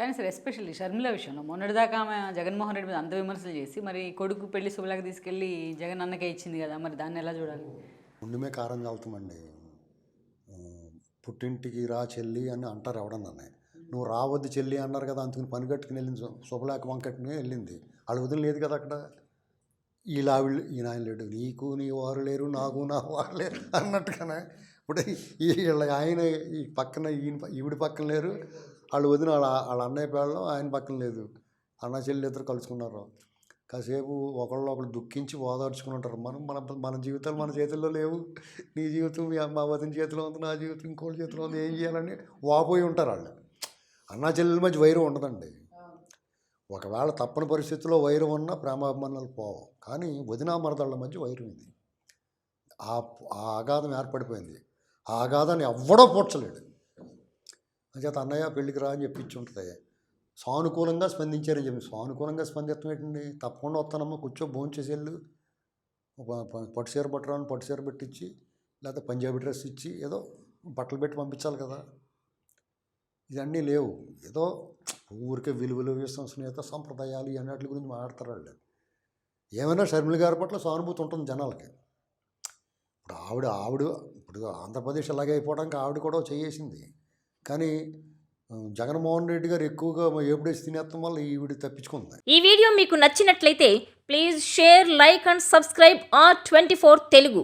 ఎవరైనా సరే ఎస్పెషల్లీ షర్మిల విషయంలో మొన్నటిదాకా ఆమె జగన్మోహన్ రెడ్డి మీద అంత విమర్శలు చేసి మరి కొడుకు పెళ్లి శుభలాగా తీసుకెళ్ళి జగన్ అన్నకే ఇచ్చింది కదా, మరి దాన్ని ఎలా చూడాలి? ఉండిమే కారం చల్లుతామండి. పుట్టింటికి రా చెల్లి అని అంటారు ఎవడన్నా. నువ్వు రావద్దు చెల్లి అన్నారు కదా, అందుకని పని కట్టుకుని వెళ్ళింది, శుభలేఖ వంకట్టుకుని వెళ్ళింది. వాళ్ళ వదిన లేదు కదా అక్కడ. వీళ్ళు ఈయన ఆయన లేడు, నీకు నీ వారు లేరు, నాకు నా వారు లేరు అన్నట్టుగానే. ఇప్పుడు వీళ్ళ ఆయన ఈ పక్కన ఈవిడి పక్కన లేరు, వాళ్ళు వదిన వాళ్ళ అన్నయ్య పేళ్ళం ఆయన పక్కన లేదు. అన్న చెల్లి ఇద్దరు కలుసుకున్నారు. కాసేపు ఒకళ్ళు దుఃఖించి ఓదార్చుకుని ఉంటారు. మన జీవితాలు మన చేతుల్లో లేవు, నీ జీవితం మా వదిన చేతిలో ఉంది, నా జీవితం ఇంకోళ్ళ చేతిలో ఉంది, ఏం చేయాలని వాపోయి ఉంటారు వాళ్ళు. అన్నా చెల్లెల మధ్య వైరం ఉండదండి. ఒకవేళ తప్పని పరిస్థితుల్లో వైరం ఉన్నా ప్రేమాభిమానాలు పోవు. కానీ వదినా మరదళ్ళ మధ్య వైరం ఇది. ఆ అగాధం ఏర్పడిపోయింది. ఆ అగాధాన్ని ఎవ్వడో పూడ్చలేడు. అంచేత అన్నయ్య పెళ్ళికి రా అని చెప్పించి ఉంటుంది. సానుకూలంగా స్పందించారని చెప్పి, సానుకూలంగా స్పందించడం ఏంటండి? తప్పకుండా వస్తానమ్మా, కూర్చో, భోంచేసి వెళ్ళు, పట్టుచీర పట్టురాని పట్టుచీర పెట్టించి, లేకపోతే పంజాబీ డ్రెస్ ఇచ్చి ఏదో బట్టలు పెట్టి పంపించాలి కదా. ఇవన్నీ లేవు. ఏదో ఊరికే విలువలు, విశ్వసనీయత, సంప్రదాయాలు అన్నిటి గురించి మాట్లాడతారు వాళ్ళు. ఏమైనా షర్మిల గారి పట్ల సానుభూతి ఉంటుంది జనాలకి. ఇప్పుడు ఆంధ్రప్రదేశ్ అలాగే అయిపోవడానికి ఆవిడ కూడా చేసింది. కానీ జగన్మోహన్ రెడ్డి గారు ఎక్కువగా ఏపుడేసి తినేస్తాం వల్ల ఈవిడ తప్పించుకుంది. ఈ వీడియో మీకు నచ్చినట్లయితే please share, like and subscribe R24 Telugu.